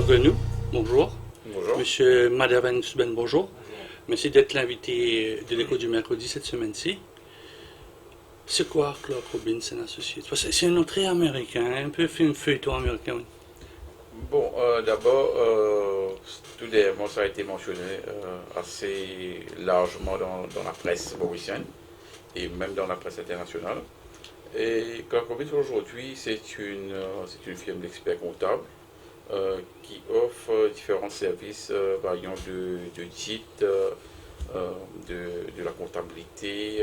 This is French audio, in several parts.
Grenou, bonjour. Bonjour. Monsieur Madavan Suben, bonjour. Merci d'être l'invité de l'écho du mercredi cette semaine-ci. C'est quoi Clark Robinson Associates? C'est un nom très américain, un peu film feuilleton américain. Bon, d'abord, tout dernièrement, ça a été mentionné assez largement dans la presse mauricienne et même dans la presse internationale. Et Clark Robinson aujourd'hui, c'est une firme d'experts comptables qui offre différents services variant de titres, de la comptabilité,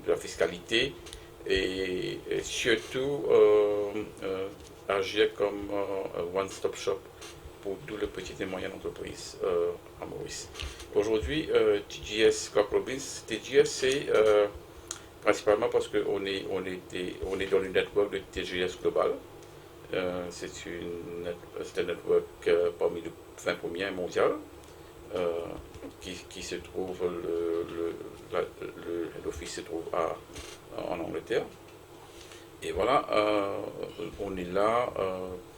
de la fiscalité et surtout agir comme un one-stop shop pour tous les petites et moyennes entreprises à Maurice. Aujourd'hui, TGS Clark Robinson, TGS c'est principalement parce qu'on est dans le network de TGS Global. C'est un network parmi les 20 premiers mondial qui se trouve, l'office se trouve en Angleterre. Et voilà, on est là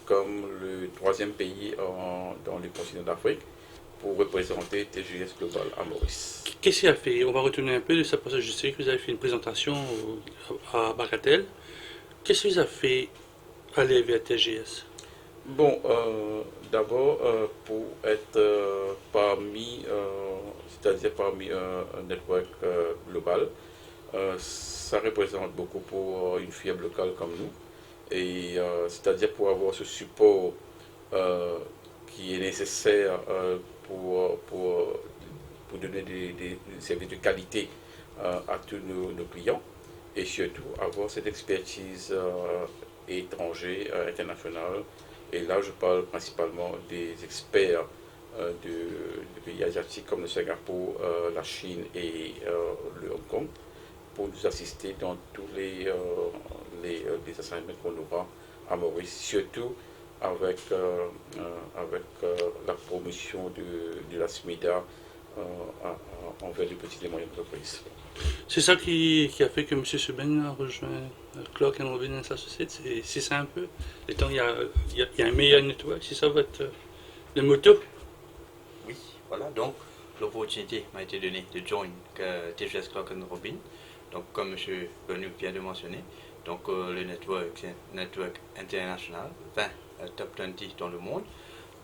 comme le troisième pays dans le continent d'Afrique pour représenter TGS Global à Maurice. Qu'est-ce qu'il a fait? On va retourner un peu de ça parce que je sais que vous avez fait une présentation à Bagatelle. Qu'est-ce que vous avez fait aller vers TGS? Bon, d'abord, pour être c'est-à-dire parmi un network global, ça représente beaucoup pour une firme locale comme nous. Et c'est-à-dire pour avoir ce support qui est nécessaire pour donner des services de qualité à tous nos clients et surtout avoir cette expertise étrangère, internationale. Et là, je parle principalement des experts de pays asiatiques comme le Singapour, la Chine et le Hong Kong pour nous assister dans tous les assignments qu'on aura à Maurice, surtout avec la promotion de la SMIDA envers les petites et moyennes entreprises. C'est ça qui a fait que M. Suben a rejoint Clark Robinson Associates. C'est ça un peu. Étant, il y a un meilleur network, c'est ça votre le motto? Oui, voilà. Donc, l'opportunité m'a été donnée de joindre TGS Clark Robinson. Donc, comme M. Grenou vient de mentionner, donc le network, c'est un network international, 20 top 20 dans le monde.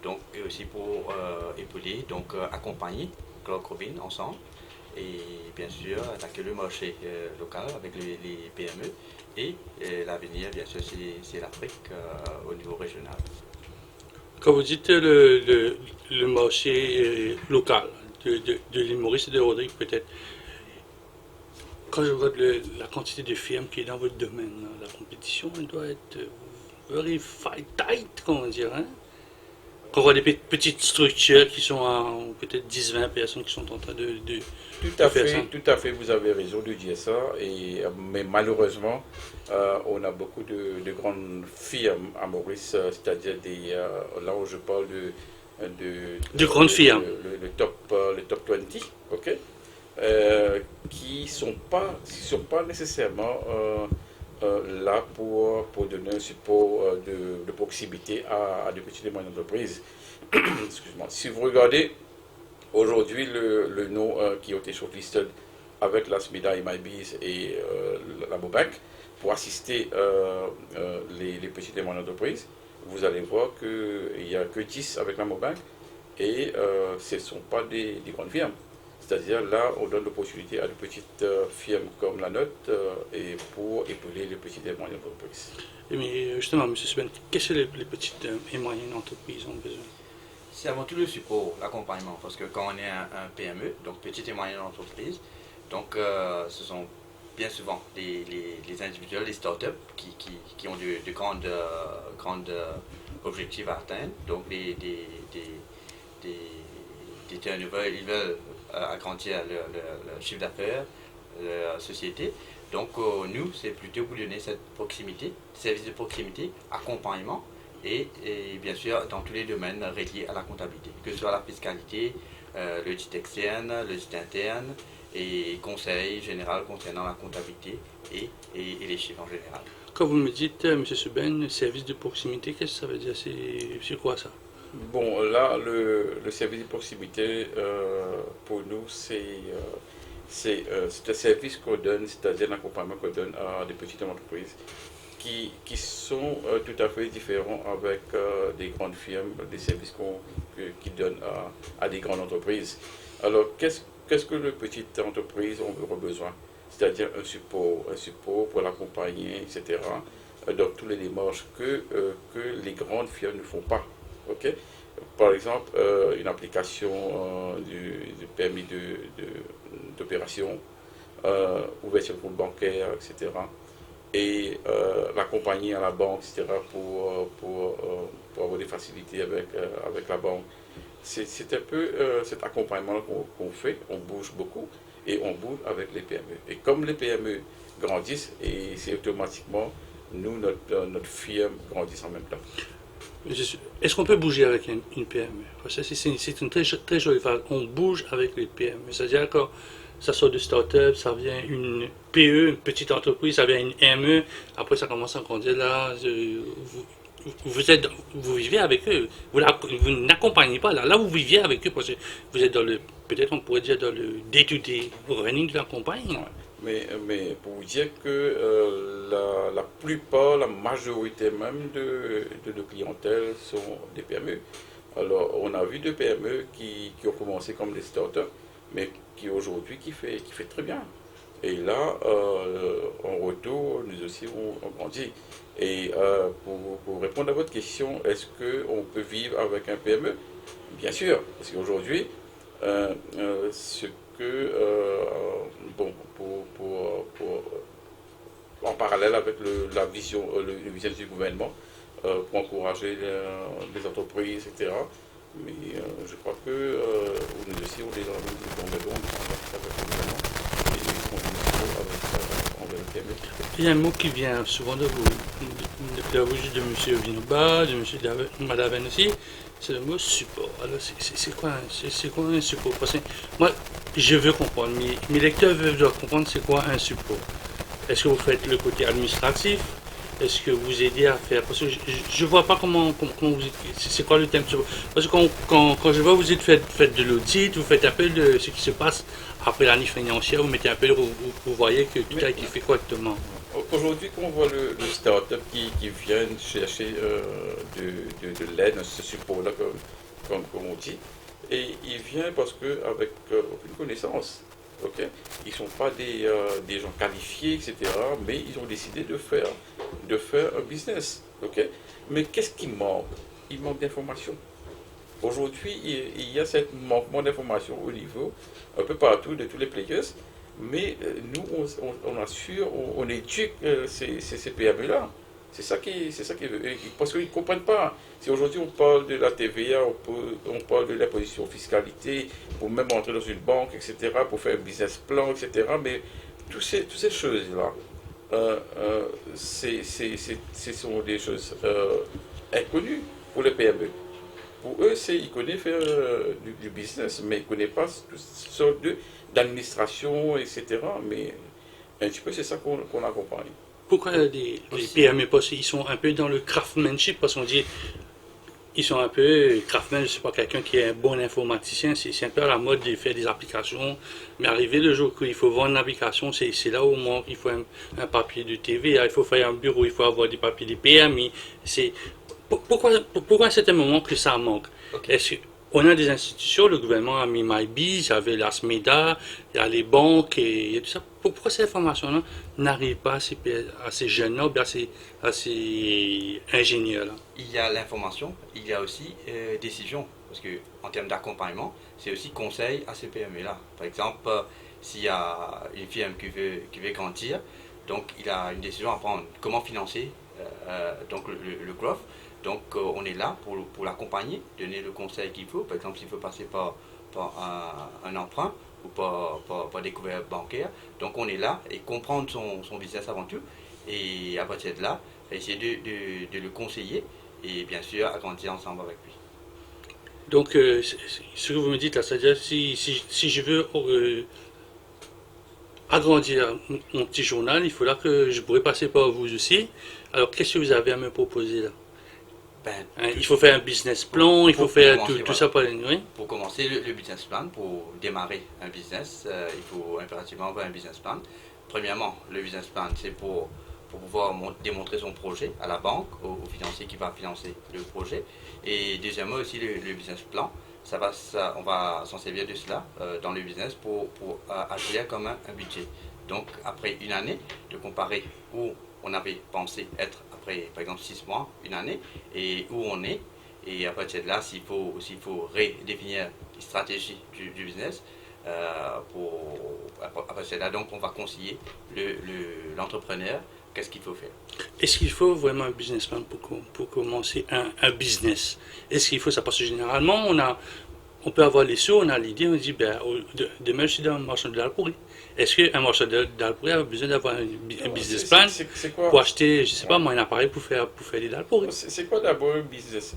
Donc, et aussi pour épauler, donc accompagner Clark Robinson ensemble. Et bien sûr, attaquer le marché local avec les PME. Et l'avenir, bien sûr, c'est l'Afrique au niveau régional. Quand vous dites le marché local de l'île Maurice et de Rodrigue, peut-être, quand je vois la quantité de firmes qui est dans votre domaine, là, la compétition, elle doit être very fight tight, comment dire, hein? Quand on voit des petites structures qui sont à peut-être 10-20 personnes qui sont en train de faire ça. Tout à fait, vous avez raison de dire ça. Mais malheureusement, on a beaucoup de grandes firmes à Maurice, c'est-à-dire là où je parle De grandes firmes. le top 20, ok, qui ne sont pas nécessairement là pour donner un support de proximité à des petites et moyennes entreprises. Excuse-moi. Si vous regardez aujourd'hui le nom qui a été shortlisted avec la SMIDA, MIBs et la Mobank pour assister les petites et moyennes entreprises, vous allez voir qu'il n'y a que 10 avec la Mobank et ce ne sont pas des grandes firmes. C'est-à-dire là, on donne l'opportunité à de petites firmes comme la nôtre et pour épauler les petites et moyennes entreprises. Mais justement, M. Suben, qu'est-ce que les petites et moyennes entreprises ont besoin? C'est avant tout le support, l'accompagnement, parce que quand on est un PME, donc petite et moyenne entreprise, donc ce sont bien souvent les individuels, les startups qui ont de grandes objectifs à atteindre, donc des turnovers, ils veulent agrandir leur chiffre d'affaires, leur société. Donc nous, c'est plutôt pour donner cette proximité, service de proximité, accompagnement et bien sûr dans tous les domaines reliés à la comptabilité, que ce soit la fiscalité, l'audit externe, l'audit interne et conseil général concernant la comptabilité et les chiffres en général. Quand vous me dites, M. Suben, service de proximité, qu'est-ce que ça veut dire? C'est quoi ça? Bon, là, le service de proximité, pour nous, c'est un service qu'on donne, c'est-à-dire un accompagnement qu'on donne à des petites entreprises qui sont tout à fait différents avec des grandes firmes, des services qu'ils donnent à des grandes entreprises. Alors, qu'est-ce que les petites entreprises ont besoin? C'est-à-dire un support pour l'accompagner, etc. Dans toutes les démarches que les grandes firmes ne font pas. Ok. Par exemple, une application du permis d'opération, ouverture de compte bancaire, etc. Et l'accompagner à la banque, etc. Pour avoir des facilités avec la banque. C'est un peu cet accompagnement qu'on fait, on bouge beaucoup et on bouge avec les PME. Et comme les PME grandissent, et c'est automatiquement, nous, notre firme grandit en même temps. Est-ce qu'on peut bouger avec une PME? Parce que c'est une très jolie phrase. On bouge avec les PME. C'est-à-dire que ça sort de start-up, ça vient une PE, une petite entreprise, ça vient une ME, après ça commence à grandir là. Vous vivez avec eux, vous n'accompagnez pas là. Là, vous vivez avec eux parce que vous êtes dans le, peut-être on pourrait dire dans le day-to-day running de la compagnie. Mais pour vous dire que la plupart, la majorité même de nos clientèles sont des PME. Alors, on a vu des PME qui ont commencé comme des startups, mais qui aujourd'hui qui fait très bien. Et là, en retour, nous aussi, on grandit. Et pour répondre à votre question, est-ce qu'on peut vivre avec un PME? Bien sûr, parce qu'aujourd'hui, ce que, bon, en parallèle avec la vision, le vision du gouvernement, pour encourager les entreprises, etc. Mais je crois que nous aussi, on est dans le gouvernement et on continue avec le PME. Il y a un mot qui vient souvent de vous, de la bouche de M. Vinoba, de Madame aussi, c'est le mot support. Alors, c'est quoi un support? Parce que moi, je veux comprendre, mes lecteurs veulent comprendre c'est quoi un support. Est-ce que vous faites le côté administratif? Est-ce que vous aidez à faire? Parce que je ne vois pas comment vous... C'est quoi le thème? Parce que quand je vois vous faites de l'audit, vous faites un peu de ce qui se passe après l'année financière, vous mettez un peu, vous voyez que tout a été fait correctement. Aujourd'hui, quand on voit le start-up qui vient chercher de l'aide, ce support-là, comme on dit, et il vient parce qu'avec aucune connaissance. Okay. Ils ne sont pas des gens qualifiés, etc. Mais ils ont décidé de faire un business. Okay. Mais qu'est-ce qui manque? Il manque d'informations. Aujourd'hui, il y a ce manquement d'informations au niveau, un peu partout, de tous les players. Mais nous, on assure, on éduque ces PME-là. C'est ça qui veut. Parce qu'ils ne comprennent pas. Si aujourd'hui on parle de la TVA, on parle de l'imposition fiscalité, pour même entrer dans une banque, etc., pour faire un business plan, etc. Mais toutes ces choses-là, ce sont des choses inconnues pour les PME. Pour eux, ils connaissent faire du business, mais ils ne connaissent pas toutes sortes d'administration, etc. Mais un petit peu, c'est ça qu'on accompagne. Pourquoi les PME? Parce qu'ils sont un peu dans le craftsmanship, parce qu'on dit ils sont un peu craftsmen, je ne sais pas, quelqu'un qui est un bon informaticien, c'est un peu à la mode de faire des applications, mais arrivé le jour qu'il faut vendre une application, c'est là où il faut un papier de TVA, il faut faire un bureau, il faut avoir des papiers de PMI. Pourquoi à certain moment que ça manque? Okay. Est-ce qu'on a des institutions, le gouvernement a mis MyBiz, il y avait la SMEDA, il y a les banques et tout ça. Pourquoi ces informations-là n'arrivent pas à ces jeunes-là, à ces ingénieurs-là? Il y a l'information, il y a aussi décision. Parce qu'en termes d'accompagnement, c'est aussi conseil à ces PME-là. Par exemple, s'il y a une firme qui veut grandir, donc il a une décision à prendre. Comment financer donc le growth? Donc on est là pour l'accompagner, donner le conseil qu'il faut. Par exemple, s'il faut passer par un emprunt ou par des couverts bancaires. Donc on est là et comprendre son business avant tout. Et à partir de là, essayer de le conseiller et bien sûr agrandir ensemble avec lui. Donc ce que vous me dites là, c'est-à-dire si je veux agrandir mon petit journal, il faudra que je pourrais passer par vous aussi. Alors qu'est-ce que vous avez à me proposer là? Ben, Il faut faire un business plan, il faut faire commencer, tout ça pour oui. Pour commencer le business plan, pour démarrer un business, il faut impérativement avoir un business plan. Premièrement, le business plan, c'est pour pouvoir démontrer son projet à la banque, au financier qui va financer le projet. Et deuxièmement aussi le business plan, on va s'en servir de cela dans le business pour agir comme un budget. Donc après une année, de comparer où on avait pensé être après par exemple 6 mois, une année, et où on est. Et à partir de là, s'il faut redéfinir une stratégie du business, à partir de là, donc on va conseiller l'entrepreneur qu'est-ce qu'il faut faire. Est-ce qu'il faut vraiment un business plan pour commencer un business? Est-ce qu'il faut ça? Parce que généralement, on peut avoir les sous, on a l'idée, on dit, ben, demain je suis dans un marchand de dalle pourrie. Est-ce qu'un marchand de dalle pourrie a besoin d'avoir un business plan pour acheter, je sais pas moi, un appareil pour faire des dalles pourries? C'est quoi d'abord un business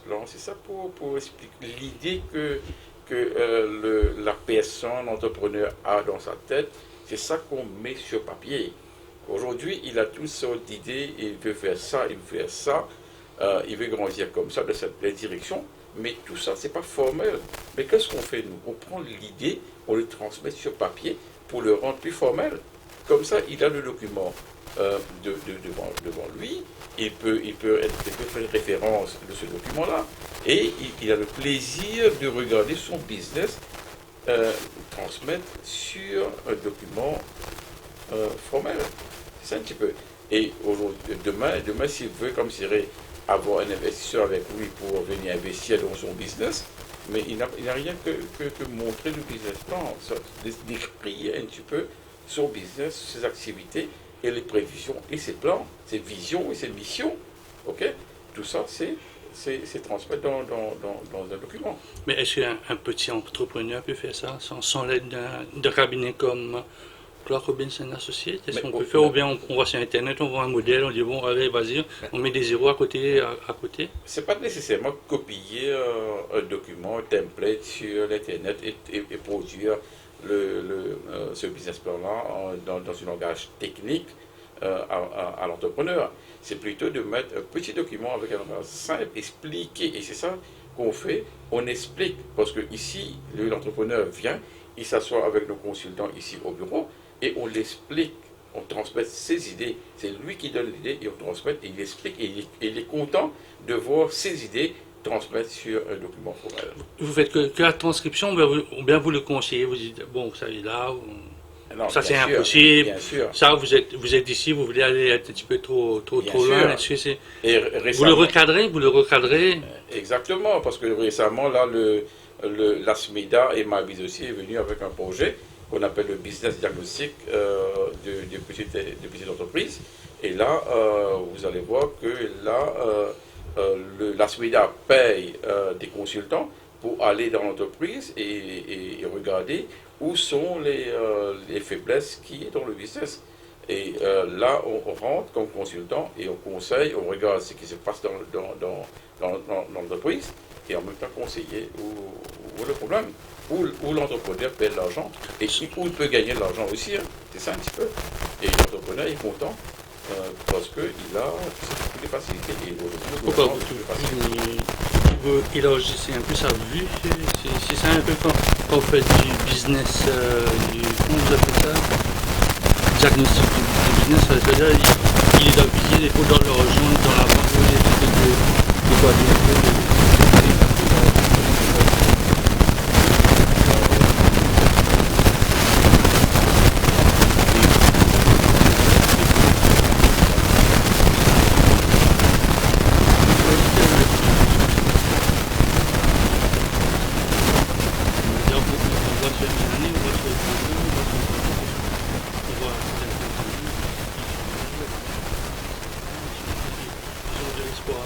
plan? C'est ça pour expliquer l'idée que la personne, l'entrepreneur a dans sa tête, c'est ça qu'on met sur papier. Aujourd'hui, il a toutes sortes d'idées, il veut faire ça, il veut faire ça, il veut grandir comme ça, de cette direction, mais tout ça, c'est pas formel. Mais qu'est-ce qu'on fait, nous? On prend l'idée, on le transmet sur papier pour le rendre plus formel. Comme ça, il a le document devant lui, il peut faire une référence de ce document-là, et il a le plaisir de regarder son business transmettre sur un document formel. C'est un petit peu. Et demain s'il veut, comme s'il avoir un investisseur avec lui pour venir investir dans son business, mais il n'a rien que montrer le business plan, décrire un petit peu son business, ses activités et les prévisions et ses plans, ses visions et ses missions. Ok? Tout ça, c'est transmettre dans un document. Mais est-ce qu'un petit entrepreneur peut faire ça sans l'aide d'un cabinet comme Clark Robinson Associates? Est-ce qu'on peut faire, ou bien on va sur Internet, on voit un modèle, on dit bon, allez, vas-y, on met des zéros à côté. C'est pas nécessairement copier un document, un template sur l'Internet et produire ce business plan-là dans un langage technique à l'entrepreneur. C'est plutôt de mettre un petit document avec un langage simple, expliquer, et c'est ça qu'on fait, on explique, parce que ici, l'entrepreneur vient, il s'assoit avec nos consultants ici au bureau, et on l'explique, on transmet ses idées, c'est lui qui donne l'idée, et on transmet, et il explique, et il est content de voir ses idées transmettre sur un document formel. Vous faites que la transcription, ou bien vous le conseillez, vous dites, bon, ça est là, non, ça c'est impossible, bien sûr. Ça vous êtes ici, vous voulez aller être un petit peu trop loin, est-ce que c'est... Vous le recadrez Exactement, parce que récemment, là, l'ASMEDA et Mavis aussi est venu avec un projet qu'on appelle le business diagnostic de petites entreprises. Et là, vous allez voir que là, l'ASMEDA paye des consultants pour aller dans l'entreprise et regarder où sont les faiblesses qui est dans le business. Et là, on rentre comme consultant et on conseille, on regarde ce qui se passe dans l'entreprise et en même temps conseiller où le problème, où l'entrepreneur perd de l'argent et où il peut gagner de l'argent aussi. Hein. C'est ça un petit peu. Et l'entrepreneur est content parce qu'il a toutes les facilités. Et pourquoi vous élargissez un peu sa vue? C'est ça un peu quand vous faites du business, comment vous appelez ça? Diagnostic du business, ça veut dire il est appuyé des fois dans le rejoindre dans la banque, de coordinateur.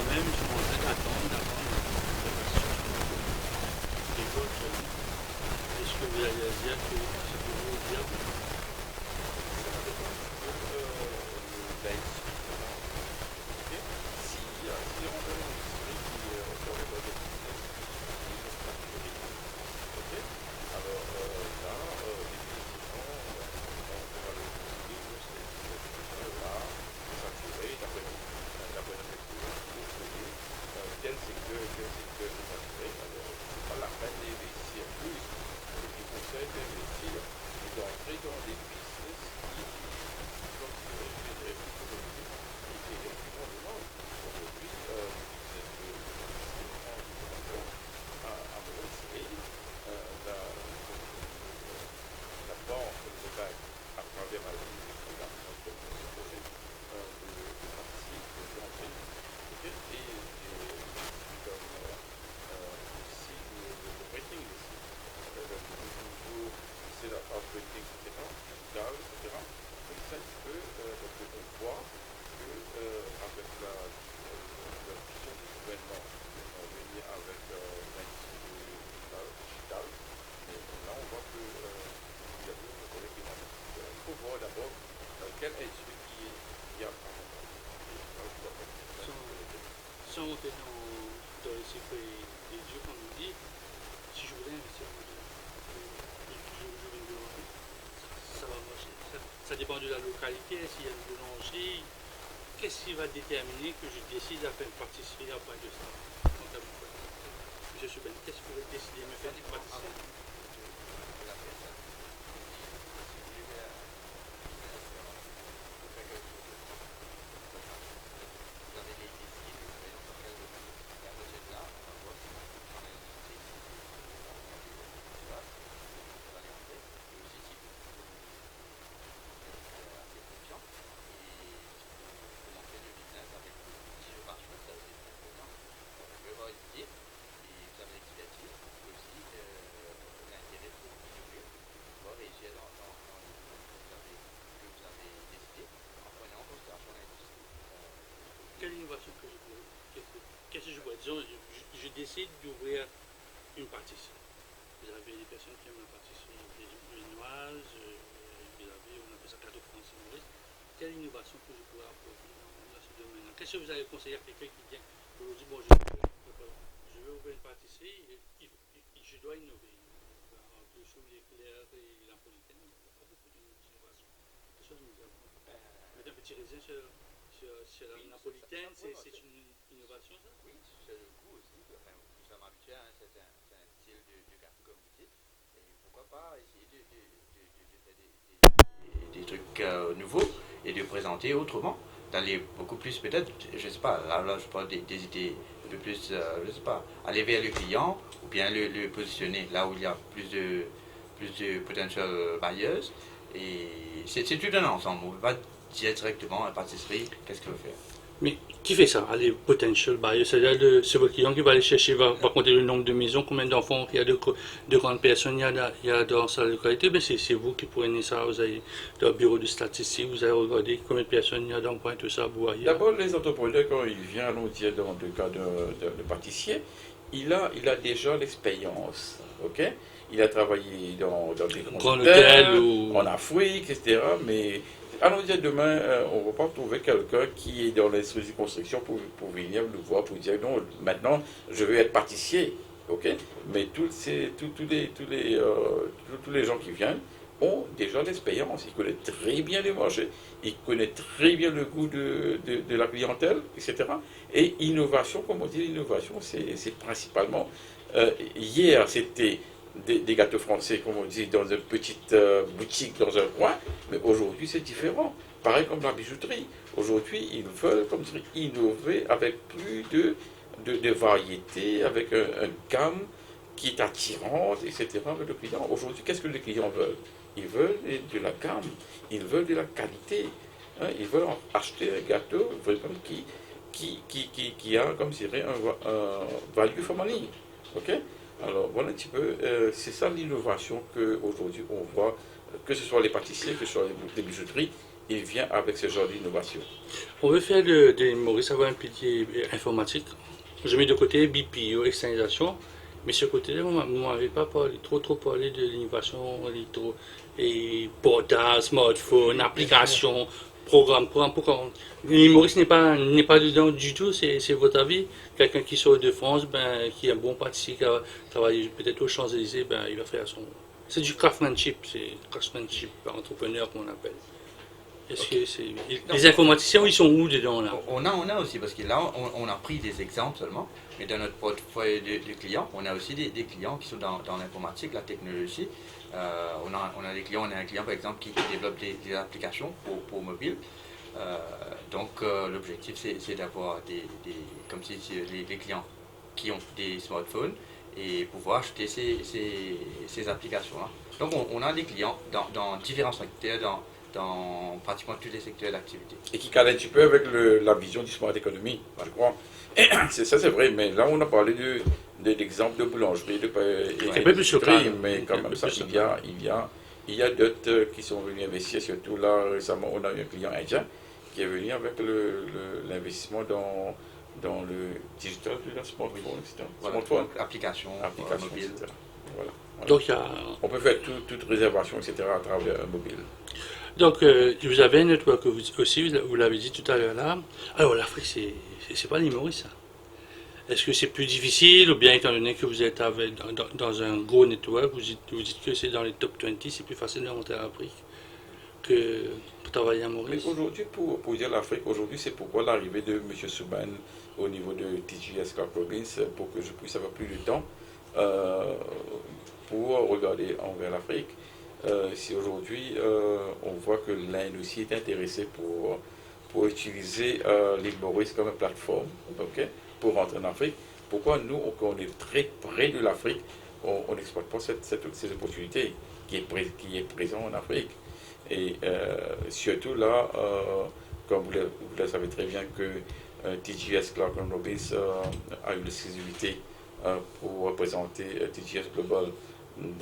Même, je suis en train d'attendre. quel est celui qui a Sans rentrer dans les secrets des dieux, comme on dit, si je voulais investir dans une boulangerie, ça va marcher. Ça dépend de la localité, s'il y a une boulangerie, qu'est-ce qui va déterminer que je décide de faire une pâtisserie à part de ça? Monsieur Souben, qu'est-ce que vous décidez de me faire une pâtisserie? Quelle innovation que je pourrais, qu'est-ce que je pourrais, disons, je décide d'ouvrir une pâtisserie. Vous avez des personnes qui aiment la pâtisserie viennoise, vous avez, on appelle ça gâteau français Maurice. Quelle innovation que je pourrais apporter dans ce domaine-là? Qu'est-ce que vous allez conseiller à quelqu'un qui vient aujourd'hui, bon, je veux ouvrir une pâtisserie, je dois innover. En plus, sur l'éclair et la napolitaine, il n'y a pas beaucoup d'innovation. Qu'est-ce que nous avons? Mettre un petit raisin sur la napolitaine, c'est une innovation, ça? Oui, c'est le goût aussi. Enfin, nous sommes habitués à un certain style de gâteau, comme vous dites. Et pourquoi pas essayer de faire des trucs nouveaux et de présenter autrement, d'aller beaucoup plus peut-être, je sais pas, là je parle des idées un peu plus, je sais pas, aller vers le client ou bien le positionner là où il y a plus de potential buyers. Et c'est tout un ensemble. On ne peut pas dire directement à la pâtisserie qu'est-ce qu'il veut faire. Mais qui fait ça? Allez, potential buyer, c'est-à-dire c'est votre client qui va aller chercher, va compter le nombre de maisons, combien d'enfants il y a, de grandes personnes il y a dans sa localité. Mais c'est vous qui prenez ça, vous avez dans le bureau de statistique, vous allez regarder combien de personnes il y a dans le point, tout ça, vous voyez. D'abord, les entrepreneurs, quand ils viennent, allons dire, dans le cas de pâtissier, il a déjà l'expérience, ok? Il a travaillé dans des grands hôtels, en Afrique, etc. Mais allons dire demain, on ne va pas trouver quelqu'un qui est dans l'industrie de construction pour venir nous voir, pour dire non, maintenant je veux être pâtissier, ok? Mais tous les gens qui viennent ont déjà l'expérience, ils connaissent très bien les marchés, ils connaissent très bien le goût de la clientèle, etc. Et innovation, comme on dit, l'innovation, c'est principalement, hier c'était des gâteaux français, comme on dit, dans une petite boutique, dans un coin, mais aujourd'hui c'est différent. Pareil comme la bijouterie. Aujourd'hui, ils veulent, comme dire, innover avec plus de variété, avec un gamme qui est attirante, etc. avec le client. Aujourd'hui, qu'est-ce que les clients veulent? Ils veulent de la gamme, ils veulent de la qualité. Hein, ils veulent acheter un gâteau vraiment qui a, comme je dirais, un value for money. Ok? Alors voilà un petit peu, c'est ça l'innovation qu'aujourd'hui on voit, que ce soit les pâtissiers, que ce soit les bijouteries, il vient avec ce genre d'innovation. On veut faire de Maurice avoir un pilier informatique. Je mets de côté BPO, externalisation, mais ce côté-là, vous ne m'avez pas trop parlé de l'innovation, et portail, smartphone, application, programme. Maurice n'est pas dedans du tout, c'est votre avis. Quelqu'un qui sort de France, qui est un bon pâtissier, qui a travaillé peut-être aux Champs-Élysées, il va faire son... C'est du craftsmanship, entrepreneur qu'on appelle. Est-ce que les informaticiens, ils sont où dedans là? On a aussi, parce que là, on a pris des exemples seulement, mais dans notre portefeuille de clients, on a aussi des clients qui sont dans l'informatique, la technologie. On a des clients, on a un client par exemple qui développe des applications pour mobile. Donc l'objectif c'est d'avoir comme si les clients qui ont des smartphones et pouvoir acheter ces applications-là. Donc on a des clients dans différents secteurs, dans pratiquement tous les secteurs d'activité. Et qui cadre un petit peu avec la vision du smart economy, je crois. Ça c'est vrai, mais là on a parlé de l'exemple de boulangerie, mais quand même ça, il y a d'autres qui sont venus investir, surtout là récemment on a eu un client indien qui est venu avec l'investissement dans le digital de la smartphone, etc. Voilà, application mobile. Etc. Voilà. Donc, on peut faire toute réservation, etc. à travers un mobile. Donc, vous avez un network aussi, vous l'avez dit tout à l'heure là. Alors, l'Afrique, c'est pas l'île Maurice, ça. Est-ce que c'est plus difficile, ou bien étant donné que vous êtes dans un gros network, vous dites que c'est dans les top 20, c'est plus facile de monter à l'Afrique que pour travailler à Mais Maurice? aujourd'hui, pour dire l'Afrique, aujourd'hui, c'est pourquoi l'arrivée de M. Souban au niveau de TGS Clark Robbins, pour que je puisse avoir plus de temps pour regarder envers l'Afrique. Si aujourd'hui, on voit que l'Inde aussi est intéressée pour utiliser l'île Maurice comme une plateforme, ok, pour rentrer en Afrique, pourquoi nous, quand on est très près de l'Afrique, on n'exploite pas ces opportunités qui est présent en Afrique? Et surtout là, comme vous le savez très bien, que TGS Clark Robbins a eu l'exclusivité pour représenter TGS Global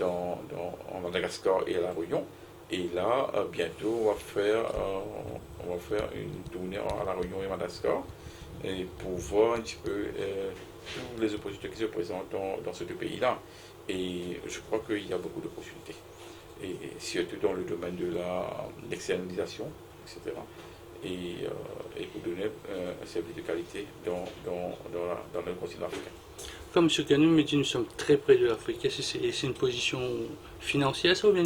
en Madagascar et à La Réunion. Et là, bientôt, on va faire une tournée à La Réunion et Madagascar et pour voir un petit peu toutes les opportunités qui se présentent dans ces deux pays-là. Et je crois qu'il y a beaucoup d'opportunités. Et surtout dans le domaine de l'externalisation, etc. Et pour donner un service de qualité dans le continent africain. Comme M. Kanou me dit, nous sommes très près de l'Afrique. Est-ce que c'est une position financière, ça, ou bien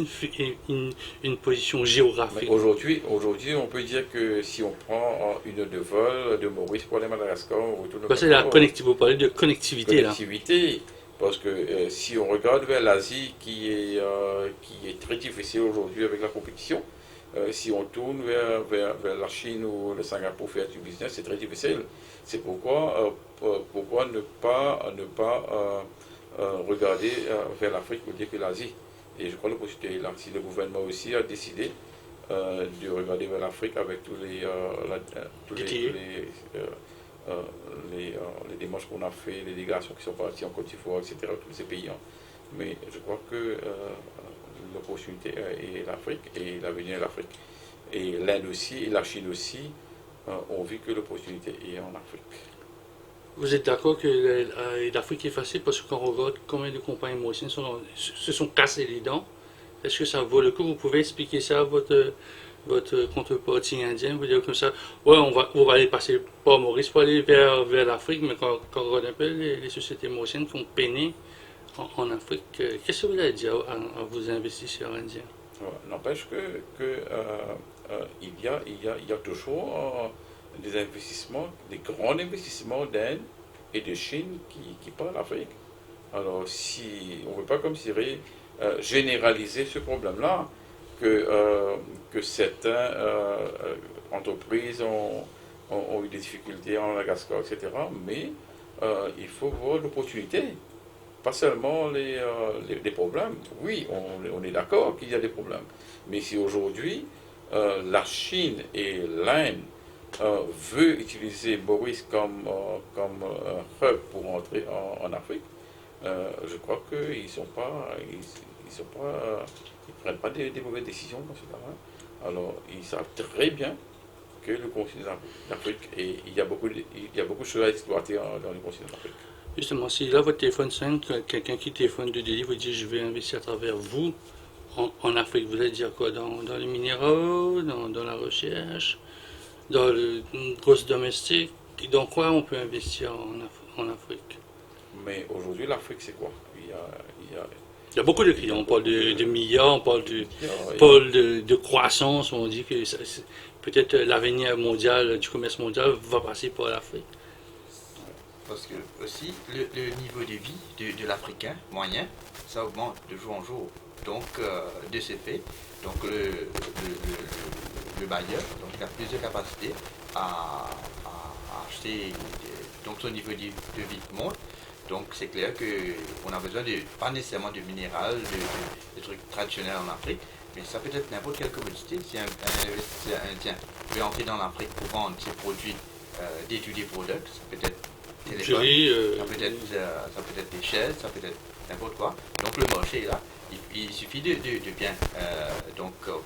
une position géographique? Aujourd'hui, on peut dire que si on prend une heure de vol de Maurice pour aller à Madagascar, on retourne C'est la connectivité. Vous parlez de connectivité, là. Parce que si on regarde vers l'Asie, qui est très difficile aujourd'hui avec la compétition, si on tourne vers la Chine ou le Singapour faire du business, c'est très difficile. C'est pourquoi ne pas regarder vers l'Afrique au lieu que l'Asie. Et je crois que l'opportunité est là. Si le gouvernement aussi a décidé de regarder vers l'Afrique avec tous les démarches qu'on a fait, les délégations qui sont parties en Côte d'Ivoire, etc., tous ces pays. Mais je crois que l'opportunité est l'Afrique et l'avenir est l'Afrique. Et l'Inde aussi et la Chine aussi ont vu que l'opportunité est en Afrique. Vous êtes d'accord que l'Afrique est facile parce que quand on regarde combien de compagnies mauriciennes se sont cassées les dents, est-ce que ça vaut le coup? Vous pouvez expliquer ça à votre contrepartie indien, vous dire comme ça, ouais, on va aller passer par Maurice pour aller vers l'Afrique, mais quand on regarde un peu les sociétés mauriciennes qui ont peiné en Afrique, qu'est-ce que vous allez dire à vos investisseurs indiens? N'empêche il y a toujours des investissements, des grands investissements d'Inde et de Chine qui partent à l'Afrique. Alors, si on ne veut pas comme si généraliser ce problème-là, que certaines entreprises ont eu des difficultés en Madagascar, etc. Mais il faut voir l'opportunité, pas seulement les problèmes. Oui, on est d'accord qu'il y a des problèmes. Mais si aujourd'hui, la Chine et l'Inde veulent utiliser Maurice comme hub pour entrer en Afrique, je crois qu'ils ne prennent pas des mauvaises décisions dans ce cas-là. Alors, ils savent très bien que le continent d'Afrique, et il y a beaucoup de choses à exploiter dans le continent d'Afrique. Justement, si là votre téléphone sonne, quelqu'un qui téléphone de Delhi vous dit je vais investir à travers vous en Afrique, vous allez dire quoi? Dans les minéraux, dans la recherche, dans le grosse domestique, dans quoi on peut investir en Afrique? Mais aujourd'hui, l'Afrique, c'est quoi? Il y a beaucoup de clients, on parle de milliards, on parle de croissance, on dit que peut-être l'avenir mondial, du commerce mondial va passer par l'Afrique. Parce que aussi, le niveau de vie de l'Africain moyen, ça augmente de jour en jour. Donc, de ce fait, donc le bailleur donc, il a plus de capacité à acheter, donc son niveau de vie monte. Donc c'est clair qu'on a besoin pas nécessairement de minéral, de trucs traditionnels en Afrique, mais ça peut être n'importe quelle commodité. Si un investisseur indien veut entrer dans l'Afrique pour vendre ses produits day-to-day products, ça peut être téléphone, ça peut être des chaises, ça peut être n'importe quoi. Donc le marché est là. Il suffit de bien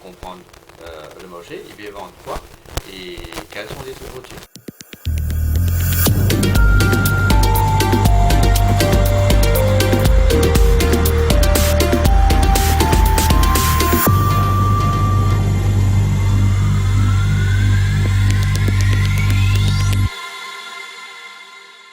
comprendre le marché, il veut vendre quoi et quels sont les produits.